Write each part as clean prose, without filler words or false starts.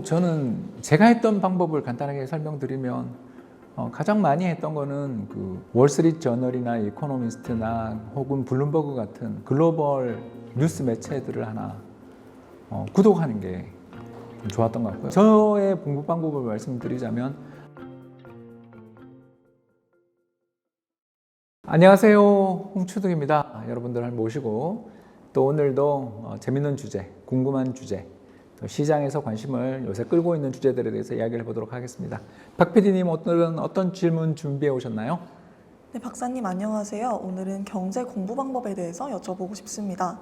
저는 제가 했던 방법을 간단하게 설명드리면 가장 많이 했던 거는 그 월스트리트 저널이나 이코노미스트나 혹은 블룸버그 같은 글로벌 뉴스 매체들을 하나 구독하는 게 좋았던 것 같고요. 저의 공부 방법을 말씀드리자면, 안녕하세요, 홍추득입니다. 여러분들 모시고 또 오늘도 재밌는 주제, 궁금한 주제, 또 시장에서 관심을 요새 끌고 있는 주제들에 대해서 이야기를 해보도록 하겠습니다. 박 PD님, 오늘은 어떤 질문 준비해 오셨나요? 네, 박사님 안녕하세요. 오늘은 경제 공부 방법에 대해서 여쭤보고 싶습니다.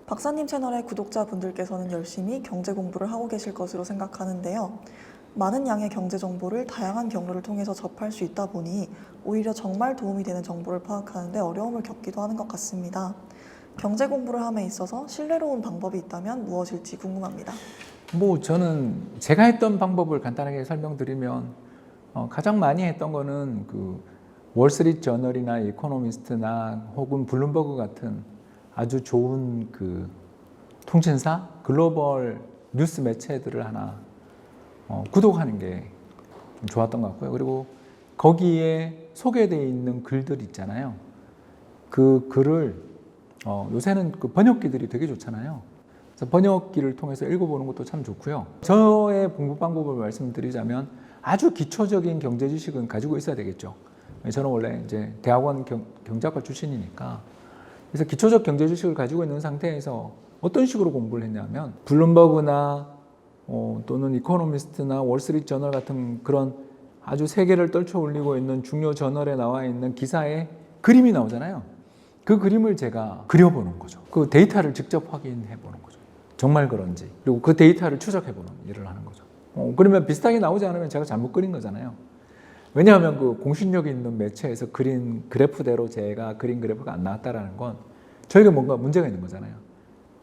박사님 채널의 구독자분들께서는 열심히 경제 공부를 하고 계실 것으로 생각하는데요. 많은 양의 경제 정보를 다양한 경로를 통해서 접할 수 있다 보니 오히려 정말 도움이 되는 정보를 파악하는 데 어려움을 겪기도 하는 것 같습니다. 경제 공부를 함에 있어서 신뢰로운 방법이 있다면 무엇일지 궁금합니다. 저는 제가 했던 방법을 간단하게 설명드리면 가장 많이 했던 거는 그 월스트리트 저널이나 이코노미스트나 혹은 블룸버그 같은 아주 좋은 그 통신사, 글로벌 뉴스 매체들을 하나 구독하는 게 좋았던 것 같고요. 그리고 거기에 소개되어 있는 글들 있잖아요. 그 글을 요새는 그 번역기들이 되게 좋잖아요. 그래서 번역기를 통해서 읽어보는 것도 참 좋고요. 저의 공부 방법을 말씀드리자면 아주 기초적인 경제 지식은 가지고 있어야 되겠죠. 저는 원래 이제 대학원 경제학과 출신이니까. 그래서 기초적 경제 지식을 가지고 있는 상태에서 어떤 식으로 공부를 했냐면 블룸버그나 또는 이코노미스트나 월스트리트 저널 같은 그런 아주 세계를 떨쳐 올리고 있는 중요 저널에 나와 있는 기사에 그림이 나오잖아요. 그 그림을 제가 그려보는 거죠. 그 데이터를 직접 확인해 보는 거죠. 정말 그런지. 그리고 그 데이터를 추적해 보는 일을 하는 거죠. 그러면 비슷하게 나오지 않으면 제가 잘못 그린 거잖아요. 왜냐하면 그 공신력 있는 매체에서 그린 그래프대로 제가 그린 그래프가 안 나왔다라는 건 저에게 뭔가 문제가 있는 거잖아요.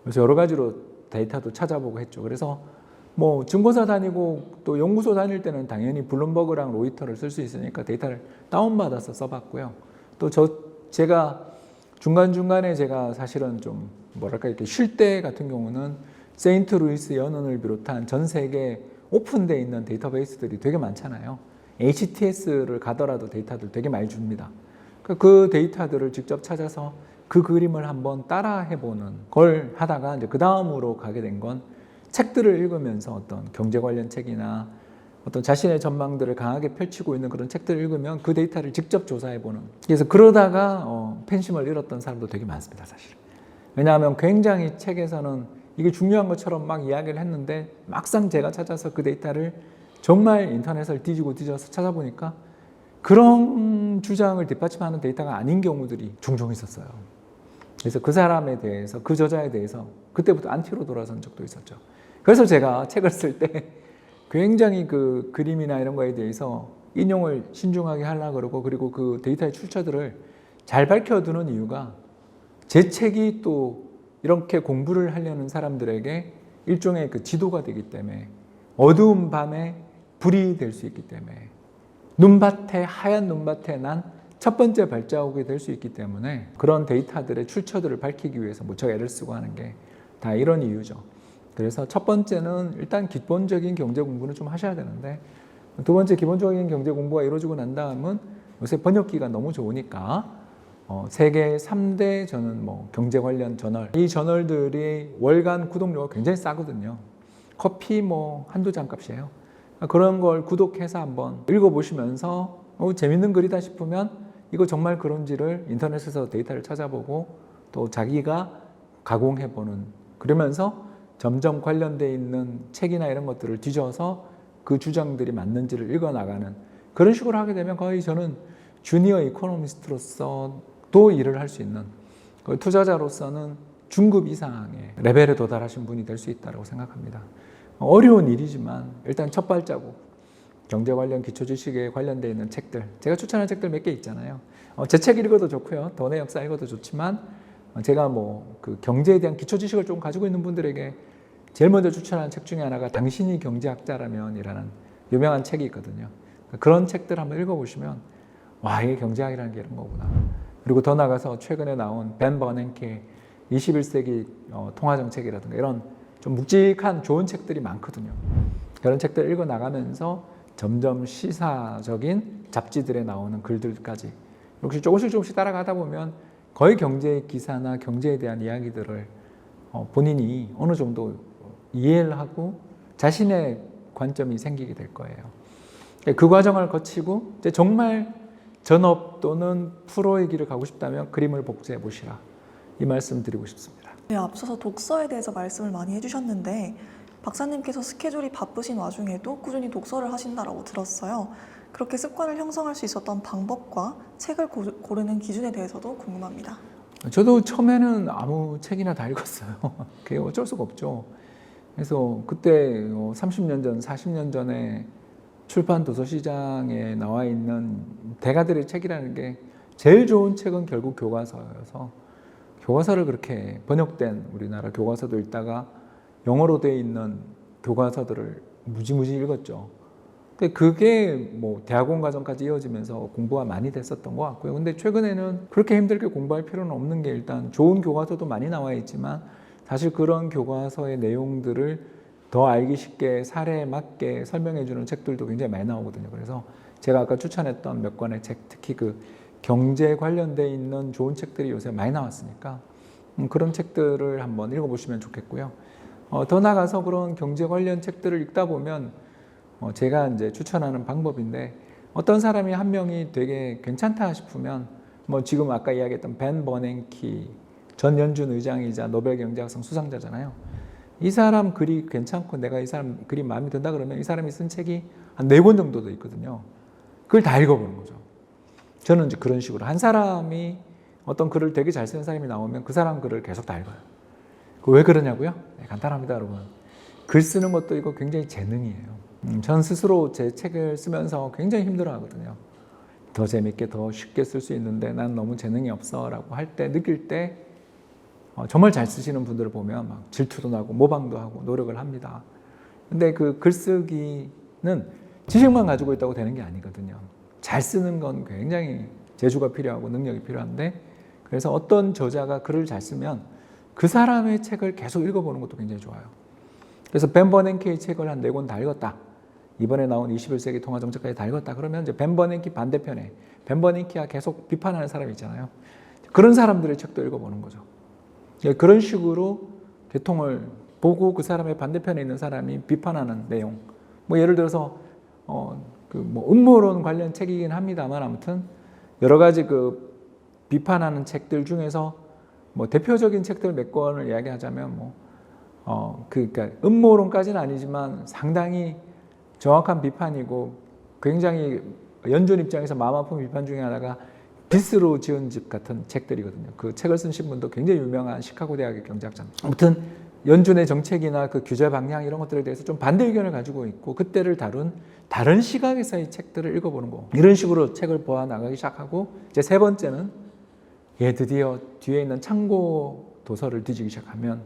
그래서 여러 가지로 데이터도 찾아보고 했죠. 그래서 증권사 다니고 또 연구소 다닐 때는 당연히 블룸버그랑 로이터를 쓸 수 있으니까 데이터를 다운받아서 써봤고요. 또 제가 중간중간에 제가 사실은 좀 이렇게 쉴 때 같은 경우는 세인트루이스 연은을 비롯한 전 세계 오픈되어 있는 데이터베이스들이 되게 많잖아요. HTS를 가더라도 데이터들 되게 많이 줍니다. 그 데이터들을 직접 찾아서 그 그림을 한번 따라 해보는 걸 하다가 이제 그 다음으로 가게 된 건 책들을 읽으면서 어떤 경제 관련 책이나 어떤 자신의 전망들을 강하게 펼치고 있는 그런 책들을 읽으면 그 데이터를 직접 조사해보는. 그래서 그러다가 팬심을 잃었던 사람도 되게 많습니다, 사실. 왜냐하면 굉장히 책에서는 이게 중요한 것처럼 막 이야기를 했는데 막상 제가 찾아서 그 데이터를 정말 인터넷을 뒤져서 찾아보니까 그런 주장을 뒷받침하는 데이터가 아닌 경우들이 종종 있었어요. 그래서 그 사람에 대해서, 그 저자에 대해서 그때부터 안티로 돌아선 적도 있었죠. 그래서 제가 책을 쓸 때 굉장히 그 그림이나 이런 거에 대해서 인용을 신중하게 하려고 그러고, 그리고 그 데이터의 출처들을 잘 밝혀두는 이유가 제 책이 또 이렇게 공부를 하려는 사람들에게 일종의 그 지도가 되기 때문에, 어두운 밤에 불이 될 수 있기 때문에, 하얀 눈밭에 난 첫 번째 발자국이 될 수 있기 때문에 그런 데이터들의 출처들을 밝히기 위해서 무척 애를 쓰고 하는 게 다 이런 이유죠. 그래서 첫 번째는 일단 기본적인 경제 공부는 좀 하셔야 되는데, 두 번째 기본적인 경제 공부가 이루어지고 난 다음은 요새 번역기가 너무 좋으니까 세계 3대 저는 경제 관련 저널, 이 저널들이 월간 구독료가 굉장히 싸거든요. 커피 한두 잔 값이에요. 그런 걸 구독해서 한번 읽어보시면서 재밌는 글이다 싶으면 이거 정말 그런지를 인터넷에서 데이터를 찾아보고 또 자기가 가공해보는, 그러면서 점점 관련되어 있는 책이나 이런 것들을 뒤져서 그 주장들이 맞는지를 읽어나가는 그런 식으로 하게 되면 거의 저는 주니어 이코노미스트로서도 일을 할 수 있는, 투자자로서는 중급 이상의 레벨에 도달하신 분이 될 수 있다고 생각합니다. 어려운 일이지만 일단 첫 발자국, 경제 관련 기초 지식에 관련되어 있는 책들, 제가 추천한 책들 몇 개 있잖아요. 제 책 읽어도 좋고요, 돈의 역사 읽어도 좋지만, 제가 그 경제에 대한 기초 지식을 좀 가지고 있는 분들에게 제일 먼저 추천하는 책 중에 하나가 당신이 경제학자라면이라는 유명한 책이 있거든요. 그런 책들 한번 읽어보시면 와, 이게 경제학이라는 게 이런 거구나. 그리고 더 나가서 최근에 나온 벤 버냉키의 21세기 통화정책이라든가 이런 좀 묵직한 좋은 책들이 많거든요. 그런 책들 읽어 나가면서 점점 시사적인 잡지들에 나오는 글들까지 역시 조금씩 따라가다 보면 거의 경제 기사나 경제에 대한 이야기들을 본인이 어느 정도 이해를 하고 자신의 관점이 생기게 될 거예요. 그 과정을 거치고 이제 정말 전업 또는 프로의 길을 가고 싶다면 그림을 복제해 보시라, 이 말씀 드리고 싶습니다. 네, 앞서서 독서에 대해서 말씀을 많이 해주셨는데 박사님께서 스케줄이 바쁘신 와중에도 꾸준히 독서를 하신다라고 들었어요. 그렇게 습관을 형성할 수 있었던 방법과 책을 고르는 기준에 대해서도 궁금합니다. 저도 처음에는 아무 책이나 다 읽었어요. 그게 어쩔 수가 없죠. 그래서 그때 30년 전, 40년 전에 출판 도서 시장에 나와 있는 대가들의 책이라는 게 제일 좋은 책은 결국 교과서여서 교과서를 그렇게 번역된 우리나라 교과서도 읽다가 영어로 되어 있는 교과서들을 무지무지 읽었죠. 그게 뭐 대학원 과정까지 이어지면서 공부가 많이 됐었던 것 같고요. 근데 최근에는 그렇게 힘들게 공부할 필요는 없는 게 일단 좋은 교과서도 많이 나와 있지만 사실 그런 교과서의 내용들을 더 알기 쉽게 사례에 맞게 설명해 주는 책들도 굉장히 많이 나오거든요. 그래서 제가 아까 추천했던 몇 권의 책, 특히 그 경제 관련돼 있는 좋은 책들이 요새 많이 나왔으니까 그런 책들을 한번 읽어보시면 좋겠고요. 더 나아가서 그런 경제 관련 책들을 읽다 보면 제가 이제 추천하는 방법인데, 어떤 사람이 한 명이 되게 괜찮다 싶으면 뭐 지금 아까 이야기했던 벤 버냉키 전 연준 의장이자 노벨 경제학상 수상자잖아요. 이 사람 글이 괜찮고 내가 이 사람 글이 마음에 든다 그러면 이 사람이 쓴 책이 한 4권 정도도 있거든요. 그걸 다 읽어보는 거죠. 저는 이제 그런 식으로 한 사람이 어떤 글을 되게 잘 쓰는 사람이 나오면 그 사람 글을 계속 다 읽어요. 왜 그러냐고요? 네, 간단합니다, 여러분. 글 쓰는 것도 이거 굉장히 재능이에요. 전 스스로 제 책을 쓰면서 굉장히 힘들어하거든요. 더 재밌게, 더 쉽게 쓸 수 있는데 난 너무 재능이 없어 라고 할 때, 느낄 때 정말 잘 쓰시는 분들을 보면 막 질투도 나고 모방도 하고 노력을 합니다. 근데 그 글쓰기는 지식만 가지고 있다고 되는 게 아니거든요. 잘 쓰는 건 굉장히 재주가 필요하고 능력이 필요한데, 그래서 어떤 저자가 글을 잘 쓰면 그 사람의 책을 계속 읽어보는 것도 굉장히 좋아요. 그래서 벤 버냉키의 책을 한 4권 다 읽었다. 이번에 나온 21세기 통화정책까지 다 읽었다. 그러면 이제 벤 버냉키 반대편에 벤 버냉키가 계속 비판하는 사람이 있잖아요. 그런 사람들의 책도 읽어보는 거죠. 그런 식으로 개통을 보고 그 사람의 반대편에 있는 사람이 비판하는 내용. 뭐 예를 들어서 뭐 음모론 관련 책이긴 합니다만 아무튼 여러 가지 그 비판하는 책들 중에서 뭐 대표적인 책들 몇 권을 이야기하자면 그러니까 음모론까지는 아니지만 상당히 정확한 비판이고 굉장히 연준 입장에서 마음 아픈 비판 중에 하나가 빚으로 지은 집 같은 책들이거든요. 그 책을 쓰신 분도 굉장히 유명한 시카고 대학의 경제학자입니다. 아무튼 연준의 정책이나 그 규제 방향 이런 것들에 대해서 좀 반대 의견을 가지고 있고 그때를 다룬 다른 시각에서의 책들을 읽어보는 거. 이런 식으로 책을 보아 나가기 시작하고 이제 3번째는 드디어 뒤에 있는 참고 도서를 뒤지기 시작하면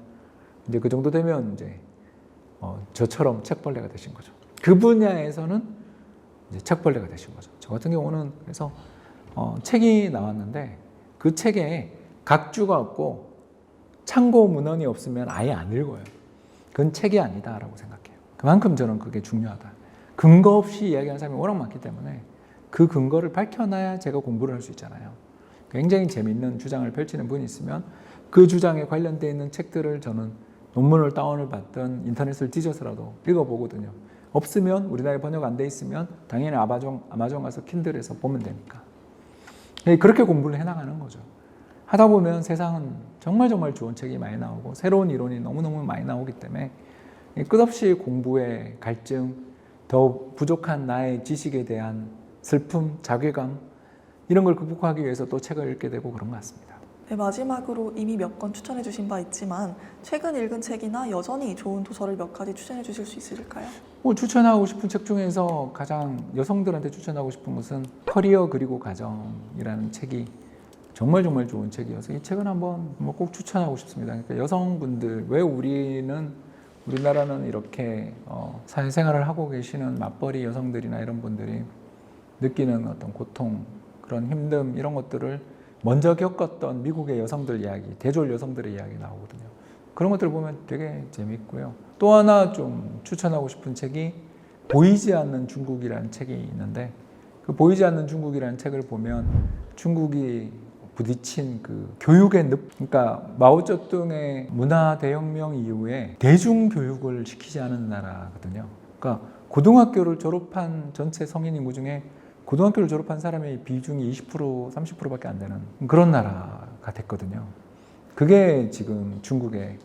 이제 그 정도 되면 이제 저처럼 책벌레가 되신 거죠. 그 분야에서는 이제 책벌레가 되신 거죠. 저 같은 경우는 그래서 책이 나왔는데 그 책에 각주가 없고 참고 문헌이 없으면 아예 안 읽어요. 그건 책이 아니다라고 생각해요. 그만큼 저는 그게 중요하다. 근거 없이 이야기하는 사람이 워낙 많기 때문에 그 근거를 밝혀놔야 제가 공부를 할 수 있잖아요. 굉장히 재미있는 주장을 펼치는 분이 있으면 그 주장에 관련되어 있는 책들을 저는 논문을 다운을 받든 인터넷을 뒤져서라도 읽어보거든요. 없으면 우리나라에 번역 안 돼 있으면 당연히 아마존 가서 킨들에서 보면 되니까. 그렇게 공부를 해나가는 거죠. 하다 보면 세상은 정말 좋은 책이 많이 나오고 새로운 이론이 너무너무 많이 나오기 때문에 끝없이 공부의 갈증, 더 부족한 나의 지식에 대한 슬픔, 자괴감 이런 걸 극복하기 위해서 또 책을 읽게 되고 그런 것 같습니다. 네, 마지막으로 이미 몇 권 추천해 주신 바 있지만 최근 읽은 책이나 여전히 좋은 도서를 몇 가지 추천해 주실 수 있을까요? 추천하고 싶은 책 중에서 가장 여성들한테 추천하고 싶은 것은 커리어 그리고 가정이라는 책이 정말 좋은 책이어서 이 책은 한번 꼭 추천하고 싶습니다. 그러니까 여성분들, 왜 우리나라는 이렇게 사회생활을 하고 계시는 맞벌이 여성들이나 이런 분들이 느끼는 어떤 고통, 그런 힘듦 이런 것들을 먼저 겪었던 미국의 여성들 이야기, 대졸 여성들의 이야기 나오거든요. 그런 것들을 보면 되게 재밌고요. 또 하나 좀 추천하고 싶은 책이 보이지 않는 중국이라는 책이 있는데 그 보이지 않는 중국이라는 책을 보면 중국이 부딪힌 그 교육의 늪, 그러니까 마오쩌둥의 문화 대혁명 이후에 대중교육을 시키지 않은 나라거든요. 그러니까 고등학교를 졸업한 전체 성인 인구 중에 고등학교를 졸업한 사람의 비중이 20% 30%밖에 안 되는 그런 나라가 됐거든요. 그게 지금 중국의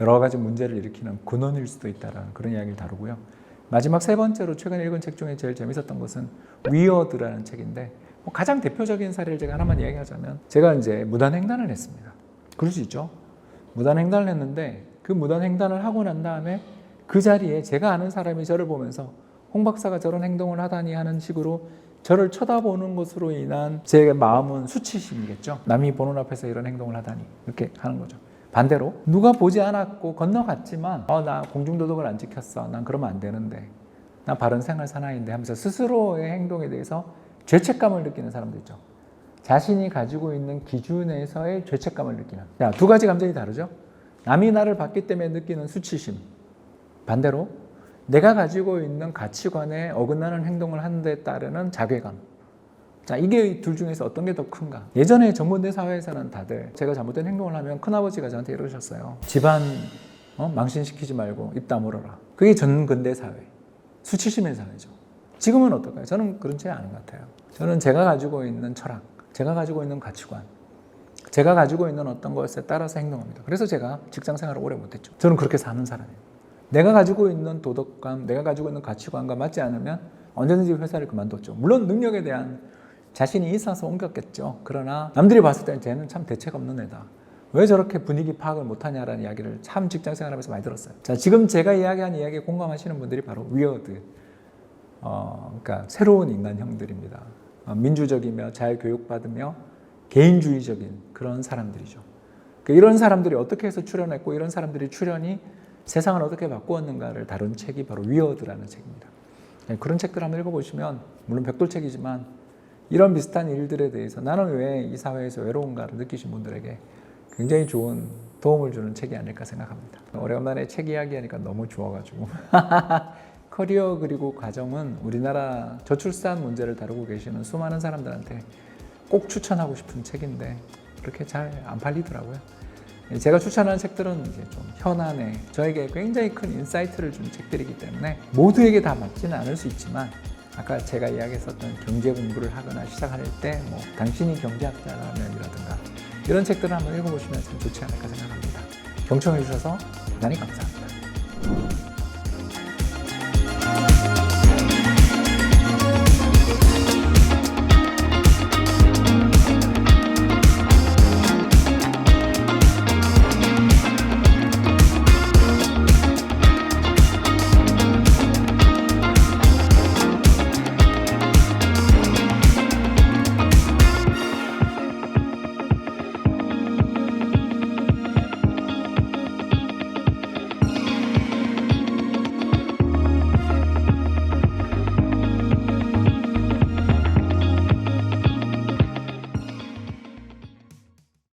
여러 가지 문제를 일으키는 근원일 수도 있다는 그런 이야기를 다루고요. 마지막 세 번째로 최근에 읽은 책 중에 제일 재밌었던 것은 위어드라는 책인데 가장 대표적인 사례를 제가 하나만 이야기하자면 제가 이제 무단횡단을 했습니다. 그럴 수 있죠. 무단횡단을 했는데 그 무단횡단을 하고 난 다음에 그 자리에 제가 아는 사람이 저를 보면서 홍 박사가 저런 행동을 하다니 하는 식으로 저를 쳐다보는 것으로 인한 제 마음은 수치심이겠죠. 남이 보는 앞에서 이런 행동을 하다니 이렇게 하는 거죠. 반대로 누가 보지 않았고 건너갔지만 나 공중도덕을 안 지켰어. 난 그러면 안 되는데. 난 바른 생활 사나이인데 하면서 스스로의 행동에 대해서 죄책감을 느끼는 사람도 있죠. 자신이 가지고 있는 기준에서의 죄책감을 느끼는. 자, 두 가지 감정이 다르죠. 남이 나를 봤기 때문에 느끼는 수치심. 반대로 내가 가지고 있는 가치관에 어긋나는 행동을 하는 데 따르는 자괴감. 자, 이게 둘 중에서 어떤 게 더 큰가? 예전에 정근대 사회에서는 다들 제가 잘못된 행동을 하면 큰아버지가 저한테 이러셨어요. 집안 망신시키지 말고 입 다물어라. 그게 전근대 사회, 수치심의 사회죠. 지금은 어떨까요? 저는 그렇지 않은 것 같아요. 저는 제가 가지고 있는 철학, 제가 가지고 있는 가치관, 제가 가지고 있는 어떤 것에 따라서 행동합니다. 그래서 제가 직장 생활을 오래 못했죠. 저는 그렇게 사는 사람이에요. 내가 가지고 있는 도덕감, 내가 가지고 있는 가치관과 맞지 않으면 언제든지 회사를 그만뒀죠. 물론 능력에 대한 자신이 있어서 옮겼겠죠. 그러나 남들이 봤을 때는 쟤는 참 대책 없는 애다. 왜 저렇게 분위기 파악을 못하냐라는 이야기를 참 직장 생활하면서 많이 들었어요. 자, 지금 제가 이야기한 이야기에 공감하시는 분들이 바로 위어드, 그러니까 새로운 인간형들입니다. 민주적이며 잘 교육받으며 개인주의적인 그런 사람들이죠. 이런 사람들이 어떻게 해서 출현했고 이런 사람들이 출현이 세상을 어떻게 바꾸었는가를 다룬 책이 바로 위어드라는 책입니다. 그런 책들 한번 읽어보시면 물론 벽돌책이지만 이런 비슷한 일들에 대해서 나는 왜 이 사회에서 외로운가를 느끼신 분들에게 굉장히 좋은 도움을 주는 책이 아닐까 생각합니다. 오래간만에 책 이야기하니까 너무 좋아가지고 커리어 그리고 가정은 우리나라 저출산 문제를 다루고 계시는 수많은 사람들한테 꼭 추천하고 싶은 책인데 그렇게 잘 안 팔리더라고요. 제가 추천하는 책들은 이제 좀 현안에 저에게 굉장히 큰 인사이트를 준 책들이기 때문에 모두에게 다 맞지는 않을 수 있지만 아까 제가 이야기했었던 경제 공부를 하거나 시작할 때 당신이 경제학자라면이라든가 이런 책들을 한번 읽어보시면 참 좋지 않을까 생각합니다. 경청해 주셔서 대단히 감사합니다.